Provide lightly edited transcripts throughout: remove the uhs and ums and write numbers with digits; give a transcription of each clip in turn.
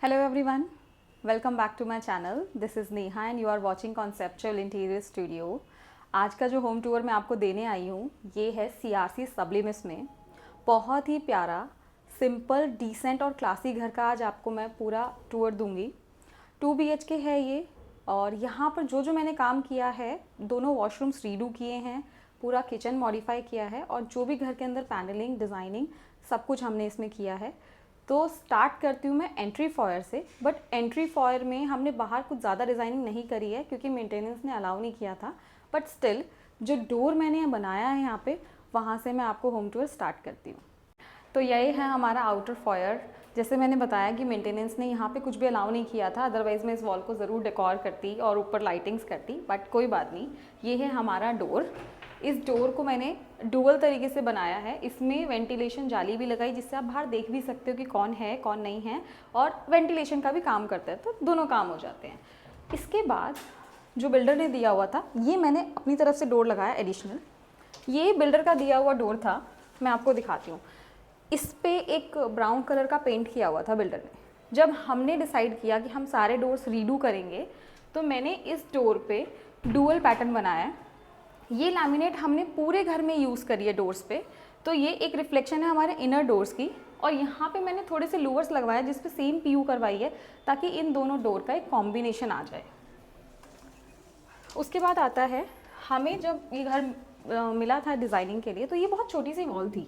Hello everyone, welcome back to my channel. This is Neha and you are watching Conceptual Interior Studio. आज का जो home tour मैं आपको देने आई हूँ ये है CRC सब्लिमिस में। बहुत ही प्यारा, सिंपल, डिसेंट और क्लासी घर का आज आपको मैं पूरा टूर दूँगी। 2 BHK है ये और यहाँ पर जो मैंने काम किया है, दोनों वॉशरूम्स रीडू किए हैं, पूरा किचन मॉडिफाई किया है और जो भी घर के अंदर पैनलिंग, डिज़ाइनिंग सब कुछ हमने इसमें किया है। तो स्टार्ट करती हूँ मैं एंट्री फॉयर से, बट एंट्री फॉयर में हमने बाहर कुछ ज़्यादा डिज़ाइनिंग नहीं करी है क्योंकि मेंटेनेंस ने अलाउ नहीं किया था। बट स्टिल जो डोर मैंने बनाया है यहाँ पे, वहाँ से मैं आपको होम टूर स्टार्ट करती हूँ। तो यही है हमारा आउटर फॉयर। जैसे मैंने बताया कि मेंटेनेंस ने यहाँ पे कुछ भी अलाउ नहीं किया था, अदरवाइज़ मैं इस वॉल को ज़रूर डेकोर करती और ऊपर लाइटिंग्स करती, बट कोई बात नहीं। ये है हमारा डोर। इस डोर को मैंने डुअल तरीके से बनाया है। इसमें वेंटिलेशन जाली भी लगाई जिससे आप बाहर देख भी सकते हो कि कौन है कौन नहीं है, और वेंटिलेशन का भी काम करता है, तो दोनों काम हो जाते हैं। इसके बाद जो बिल्डर ने दिया हुआ था, ये मैंने अपनी तरफ से डोर लगाया एडिशनल। ये बिल्डर का दिया हुआ डोर था, मैं आपको दिखाती हूँ। इस पे एक ब्राउन कलर का पेंट किया हुआ था बिल्डर ने। जब हमने डिसाइड किया कि हम सारे डोर्स रीडू करेंगे, तो मैंने इस डोर पे डुअल पैटर्न बनाया है। ये लैमिनेट हमने पूरे घर में यूज़ करी है डोर्स पे, तो ये एक रिफ्लेक्शन है हमारे इनर डोर्स की। और यहाँ पे मैंने थोड़े से लूवर्स लगवाया जिस पे सेम PU करवाई है, ताकि इन दोनों डोर का एक कॉम्बिनेशन आ जाए। उसके बाद आता है, हमें जब ये घर मिला था डिज़ाइनिंग के लिए, तो ये बहुत छोटी सी वॉल थी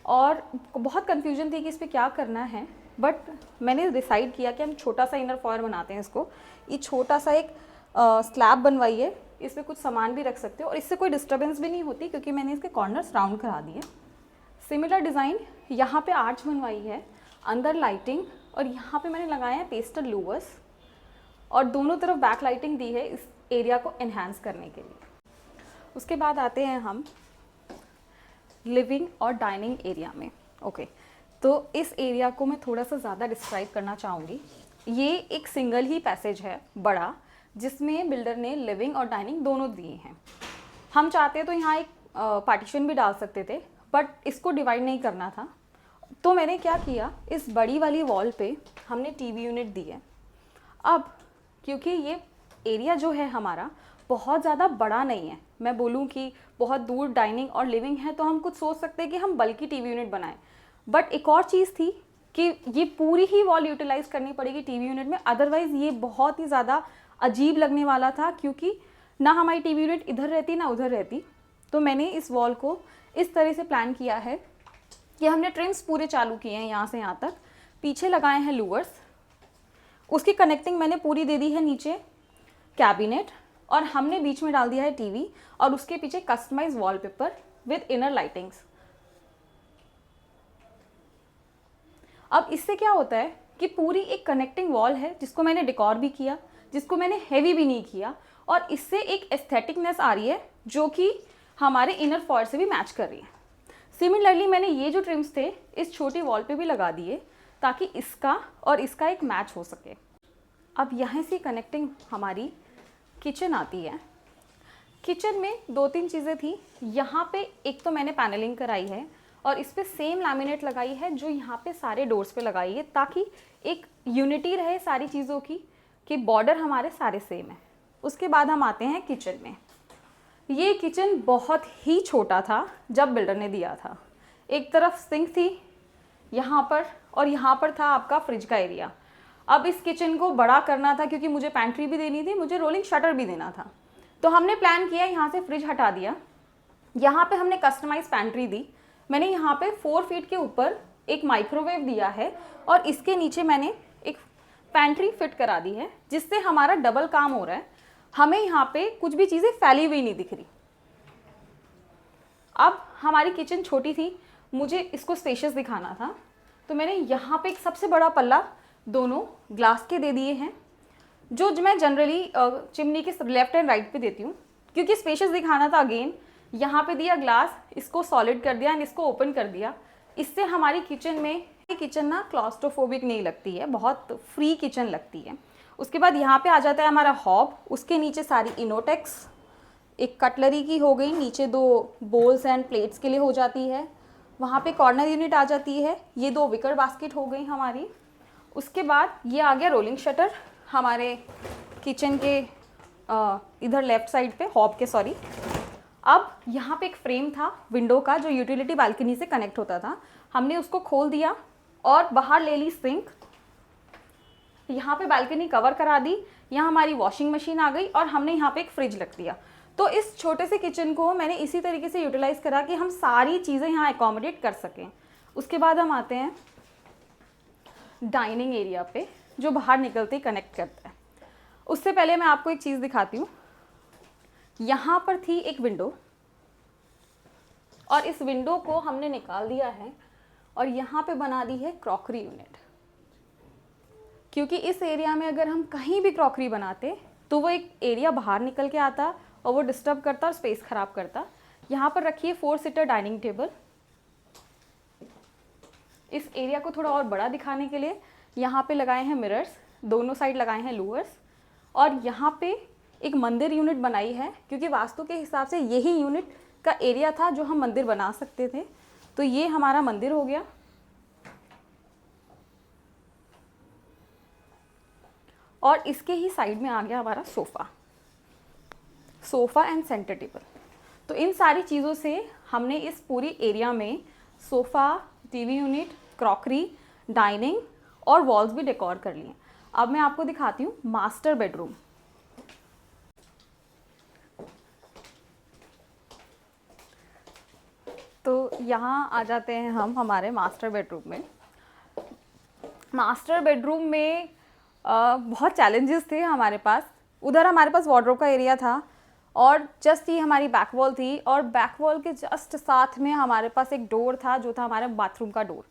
और बहुत कन्फ्यूजन थी कि इस पर क्या करना है। बट मैंने डिसाइड किया कि हम छोटा सा इनर फॉयर बनाते हैं इसको। ये छोटा सा एक स्लैब बनवाई है, इसमें कुछ सामान भी रख सकते हो और इससे कोई डिस्टर्बेंस भी नहीं होती क्योंकि मैंने इसके कॉर्नर्स राउंड करा दिए। सिमिलर डिज़ाइन यहाँ पे आर्च बनवाई है, अंदर लाइटिंग, और यहाँ पे मैंने लगाया है पेस्टल लूवर्स और दोनों तरफ बैक लाइटिंग दी है इस एरिया को एनहांस करने के लिए। उसके बाद आते हैं हम लिविंग और डाइनिंग एरिया में। ओके, तो इस एरिया को मैं थोड़ा सा ज़्यादा डिस्क्राइब करना चाहूँगी। ये एक सिंगल ही पैसेज है बड़ा, जिसमें बिल्डर ने लिविंग और डाइनिंग दोनों दिए हैं। हम चाहते तो यहाँ एक पार्टीशन भी डाल सकते थे, बट इसको डिवाइड नहीं करना था। तो मैंने क्या किया, इस बड़ी वाली वॉल पे हमने TV यूनिट दी है। अब क्योंकि ये एरिया जो है हमारा बहुत ज़्यादा बड़ा नहीं है, मैं बोलूँ कि बहुत दूर डाइनिंग और लिविंग है, तो हम कुछ सोच सकते हैं कि हम बल्कि TV यूनिट बनाएं। बट एक और चीज़ थी कि ये पूरी ही वॉल यूटिलाइज करनी पड़ेगी TV यूनिट में, अदरवाइज़ ये बहुत ही ज़्यादा अजीब लगने वाला था, क्योंकि ना हमारी TV यूनिट इधर रहती ना उधर रहती। तो मैंने इस वॉल को इस तरह से प्लान किया है कि हमने ट्रिम्स पूरे चालू किए हैं यहाँ से यहाँ तक, पीछे लगाए हैं लूवर्स, उसकी कनेक्टिंग मैंने पूरी दे दी है नीचे कैबिनेट, और हमने बीच में डाल दिया है TV और उसके पीछे customize wallpaper with inner lightings. अब इससे क्या होता है कि पूरी एक कनेक्टिंग वॉल है जिसको मैंने डेकोर भी किया, जिसको मैंने हैवी भी नहीं किया, और इससे एक एस्थेटिकनेस आ रही है जो कि हमारे इनर फॉयर से भी मैच कर रही है। सिमिलरली मैंने ये जो ट्रिम्स थे इस छोटी वॉल पे भी लगा दिए ताकि इसका और इसका एक मैच हो सके। अब यहाँ से कनेक्टिंग हमारी किचन आती है। किचन में 2-3 चीज़ें थी। यहाँ पे एक तो मैंने पैनलिंग कराई है और इस पर सेम लैमिनेट लगाई है जो यहाँ पे सारे डोर्स पे लगाई है, ताकि एक यूनिटी रहे सारी चीज़ों की, कि बॉर्डर हमारे सारे सेम है। उसके बाद हम आते हैं किचन में। ये किचन बहुत ही छोटा था जब बिल्डर ने दिया था। एक तरफ सिंक थी यहाँ पर और यहाँ पर था आपका फ्रिज का एरिया। अब इस किचन को बड़ा करना था क्योंकि मुझे पैंट्री भी देनी थी, मुझे रोलिंग शटर भी देना था। तो हमने प्लान किया, यहाँ से फ्रिज हटा दिया, यहाँ पे हमने कस्टमाइज पैंट्री दी। मैंने यहाँ पे 4 फीट के ऊपर एक माइक्रोवेव दिया है और इसके नीचे मैंने एक पैंट्री फिट करा दी है, जिससे हमारा डबल काम हो रहा है। हमें यहाँ पे कुछ भी चीज़ें फैली हुई नहीं दिख रही। अब हमारी किचन छोटी थी, मुझे इसको स्पेशियस दिखाना था, तो मैंने यहाँ पे एक सबसे बड़ा पल्ला दोनों ग्लास के दे दिए हैं, जो मैं जनरली चिमनी के लेफ्ट एंड राइट पे देती हूँ क्योंकि स्पेशियस दिखाना था। अगेन यहाँ पे दिया ग्लास, इसको सॉलिड कर दिया एंड इसको ओपन कर दिया। इससे हमारी किचन ना क्लॉस्ट्रोफोबिक नहीं लगती है, बहुत फ्री किचन लगती है। उसके बाद यहाँ पे आ जाता है हमारा हॉब, उसके नीचे सारी इनोटेक्स, एक कटलरी की हो गई, नीचे 2 बोल्स एंड प्लेट्स के लिए हो जाती है। वहाँ पे कॉर्नर यूनिट आ जाती है, ये 2 विकर बास्केट हो गई हमारी। उसके बाद ये आ गया रोलिंग शटर हमारे किचन के इधर लेफ्ट साइड पे, हॉब के सॉरी। अब यहाँ पे एक फ्रेम था विंडो का जो यूटिलिटी बालकनी से कनेक्ट होता था, हमने उसको खोल दिया और बाहर ले ली सिंक। यहाँ पे बालकनी कवर करा दी, यहाँ हमारी वॉशिंग मशीन आ गई और हमने यहाँ पे एक फ्रिज रख दिया। तो इस छोटे से किचन को मैंने इसी तरीके से यूटिलाइज़ करा कि हम सारी चीज़ें यहाँ एकोमोडेट कर सकें। उसके बाद हम आते हैं डाइनिंग एरिया पे जो बाहर निकलते ही कनेक्ट करता है। उससे पहले मैं आपको एक चीज़ दिखाती हूँ। यहाँ पर थी एक विंडो और इस विंडो को हमने निकाल दिया है और यहाँ पे बना दी है क्रॉकरी यूनिट, क्योंकि इस एरिया में अगर हम कहीं भी क्रॉकरी बनाते तो वो एक एरिया बाहर निकल के आता और वो डिस्टर्ब करता और स्पेस ख़राब करता। यहाँ पर रखिए 4 सीटर डाइनिंग टेबल। इस एरिया को थोड़ा और बड़ा दिखाने के लिए यहाँ पे लगाए हैं मिरर्स, दोनों साइड लगाए हैं लूवर्स, और यहाँ पे एक मंदिर यूनिट बनाई है क्योंकि वास्तु के हिसाब से यही यूनिट का एरिया था जो हम मंदिर बना सकते थे। तो ये हमारा मंदिर हो गया। और इसके ही साइड में आ गया हमारा सोफ़ा एंड सेंटर टेबल। तो इन सारी चीज़ों से हमने इस पूरी एरिया में sofa, TV unit, crockery, dining और वॉल्स भी डेकोर कर लिए। अब मैं आपको दिखाती हूँ मास्टर बेडरूम। तो यहाँ आ जाते हैं हम हमारे मास्टर बेडरूम में। मास्टर बेडरूम में बहुत चैलेंजेस थे हमारे पास। उधर हमारे पास वार्डरोब का एरिया था और जस्ट ही हमारी बैक वॉल थी, और बैक वॉल के जस्ट साथ में हमारे पास एक डोर था जो था हमारे बाथरूम का डोर।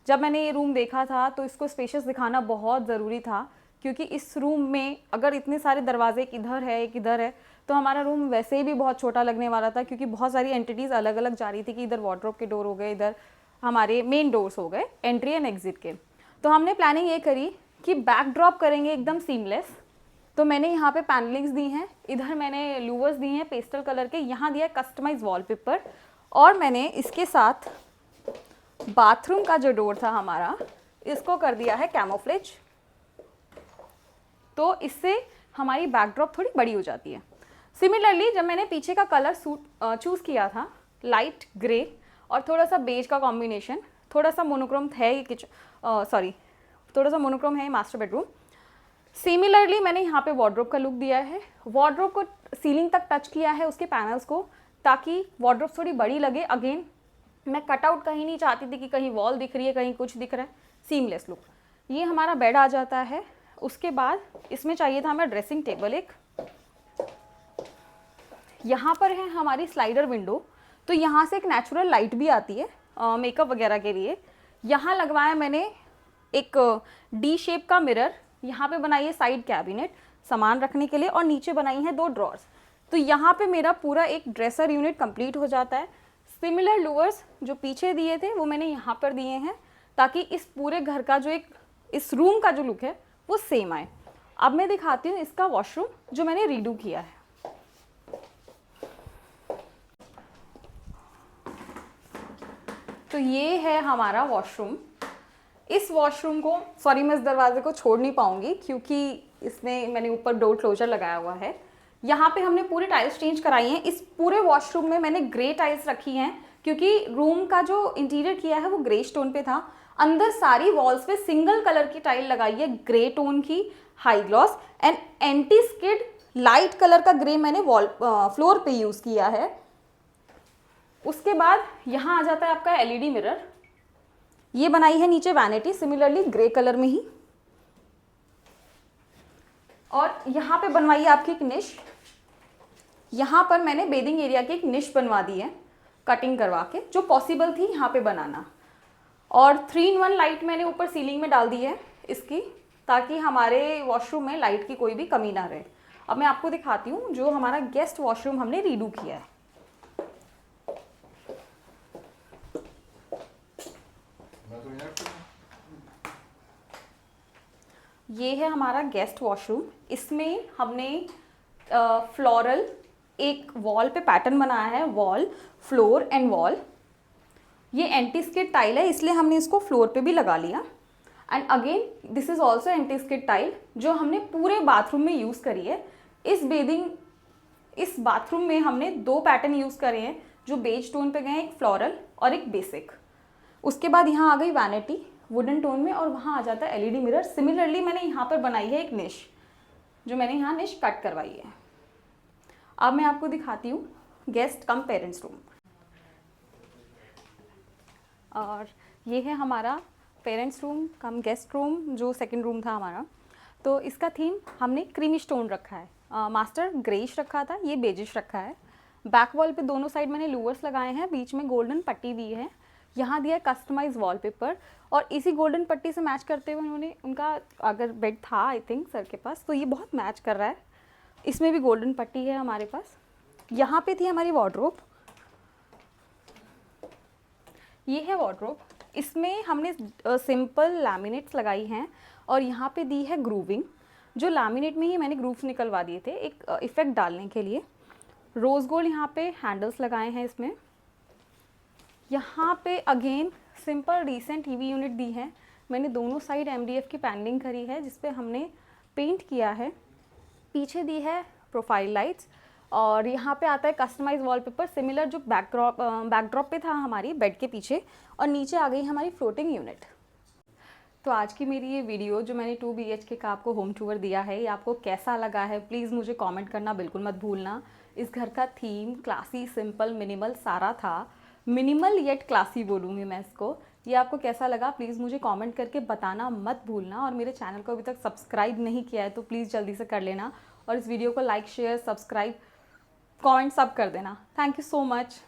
जब मैंने ये रूम देखा था तो इसको स्पेशियस दिखाना बहुत ज़रूरी था, क्योंकि इस रूम में अगर इतने सारे दरवाजे, एक इधर है एक इधर है, तो हमारा रूम वैसे ही भी बहुत छोटा लगने वाला था, क्योंकि बहुत सारी एंटिटीज़ अलग अलग जा रही थी कि इधर वार्डरोब के डोर हो गए, इधर हमारे मेन डोर्स हो गए एंट्री एंड एग्जिट के। तो हमने प्लानिंग ये करी कि बैकड्रॉप करेंगे एकदम सीमलेस। तो मैंने यहाँ पे पैनलिंग्स दी हैं, इधर मैंने लूवर्स दी हैं पेस्टल कलर के, यहाँ दिया है कस्टमाइज वॉलपेपर, और मैंने इसके साथ बाथरूम का जो डोर था हमारा, इसको कर दिया है कैमोफ्लेज। तो इससे हमारी बैकड्रॉप थोड़ी बड़ी हो जाती है। सिमिलरली जब मैंने पीछे का कलर चूज़ किया था लाइट ग्रे और थोड़ा सा बेज का कॉम्बिनेशन, थोड़ा सा मोनोक्रोम है ये थोड़ा सा मोनोक्रोम है मास्टर बेडरूम। सिमिलरली मैंने यहाँ पे वार्डरोब का लुक दिया है, वार्डरोब को सीलिंग तक टच किया है उसके पैनल्स को, ताकि वार्डरोब थोड़ी बड़ी लगे। अगेन मैं कटआउट कहीं नहीं चाहती थी कि कहीं वॉल दिख रही है कहीं कुछ दिख रहा है, सीमलेस लुक। ये हमारा बेड आ जाता है। उसके बाद इसमें चाहिए था हमें ड्रेसिंग टेबल एक। यहाँ पर है हमारी स्लाइडर विंडो, तो यहाँ से एक नेचुरल लाइट भी आती है मेकअप वगैरह के लिए। यहाँ लगवाया मैंने एक डी शेप का मिरर, यहाँ पे बनाई है साइड कैबिनेट सामान रखने के लिए, और नीचे बनाई है 2 ड्रॉर्स। तो यहाँ पे मेरा पूरा एक ड्रेसर यूनिट कंप्लीट हो जाता है। सिमिलर लूवर्स जो पीछे दिए थे वो मैंने यहाँ पर दिए हैं, ताकि इस पूरे घर का जो एक इस रूम का जो लुक है वो सेम आए। अब मैं दिखाती हूँ इसका वॉशरूम जो मैंने रीडू किया है। तो ये है हमारा वॉशरूम। इस वॉशरूम को मैं इस दरवाजे को छोड़ नहीं पाऊंगी, क्योंकि इसमें मैंने ऊपर डोर क्लोजर लगाया हुआ है। यहाँ पे हमने पूरी टाइल्स चेंज कराई हैं। इस पूरे वॉशरूम में मैंने ग्रे टाइल्स रखी हैं, क्योंकि रूम का जो इंटीरियर किया है वो ग्रे स्टोन पे था। अंदर सारी वॉल्स पे सिंगल कलर की टाइल लगाई है, ग्रे टोन की high gloss and anti skid light colour का ग्रे मैंने फ्लोर पे यूज़ किया है। उसके बाद यहाँ आ जाता है आपका एलईडी मिरर। ये बनाई है नीचे वैनिटी, सिमिलरली ग्रे कलर में ही। और यहाँ पे बनवाई है आपकी एक निश। यहाँ पर मैंने बेदिंग एरिया की एक निश बनवा दी है कटिंग करवा के, जो पॉसिबल थी यहाँ पे बनाना। और 3-in-1 लाइट मैंने ऊपर सीलिंग में डाल दी है इसकी, ताकि हमारे वॉशरूम में लाइट की कोई भी कमी ना रहे। अब मैं आपको दिखाती हूँ जो हमारा गेस्ट वॉशरूम हमने रीडू किया है। ये है हमारा गेस्ट वॉशरूम। इसमें हमने फ्लोरल एक वॉल पे पैटर्न बनाया है, वॉल, फ्लोर एंड वॉल। ये एंटी स्किड टाइल है, इसलिए हमने इसको फ्लोर पे भी लगा लिया। And again this is also anti skid tile जो हमने पूरे बाथरूम में यूज़ करी है। इस बाथरूम में हमने 2 पैटर्न यूज़ करे हैं जो बेज टोन पे गए हैं, एक फ्लोरल और एक बेसिक। उसके बाद यहाँ आ गई वैनिटी वुडन टोन में और वहाँ आ जाता है एलईडी मिरर। सिमिलरली मैंने यहाँ पर बनाई है एक निश, जो मैंने यहाँ निश कट करवाई है। अब मैं आपको दिखाती हूँ गेस्ट कम पेरेंट्स रूम। और ये है हमारा parents room cum guest room, जो सेकंड रूम था हमारा। तो इसका थीम हमने क्रीमी स्टोन रखा है, मास्टर ग्रेइश रखा था, ये बेजिश रखा है। बैक वॉल पे दोनों साइड मैंने लूवर्स लगाए हैं, बीच में गोल्डन पट्टी दी है। यहाँ दिया है कस्टमाइज वॉलपेपर और इसी गोल्डन पट्टी से मैच करते हुए उन्होंने, उनका अगर बेड था आई थिंक सर के पास, तो ये बहुत मैच कर रहा है। इसमें भी गोल्डन पट्टी है हमारे पास। यहाँ पे थी हमारी वार्डरोब, ये है वार्डरोब। इसमें हमने सिंपल लैमिनेट्स लगाई हैं और यहाँ पे दी है ग्रूविंग, जो लैमिनेट में ही मैंने ग्रूव्स निकलवा दिए थे एक इफ़ेक्ट डालने के लिए। रोज़ गोल्ड यहाँ पे हैंडल्स लगाए हैं इसमें। यहाँ पे again simple recent TV unit दी है। मैंने दोनों साइड एमडीएफ की पैनलिंग करी है जिस पे हमने पेंट किया है। पीछे दी है प्रोफाइल लाइट्स और यहाँ पे आता है कस्टमाइज वॉलपेपर, सिमिलर जो बैकड्रॉप पे था हमारी बेड के पीछे। और नीचे आ गई हमारी फ्लोटिंग यूनिट। तो आज की मेरी ये वीडियो जो मैंने 2 BHK का आपको होम टूर दिया है, ये आपको कैसा लगा है प्लीज़ मुझे कमेंट करना बिल्कुल मत भूलना। इस घर का थीम क्लासी, सिंपल, मिनिमल सारा था। मिनिमल येट क्लासी बोलूँगी मैं इसको। ये आपको कैसा लगा प्लीज़ मुझे कमेंट करके बताना मत भूलना। और मेरे चैनल को अभी तक सब्सक्राइब नहीं किया है तो प्लीज़ जल्दी से कर लेना और इस वीडियो को लाइक, शेयर, सब्सक्राइब, कमेंट सब कर देना। Thank you so much.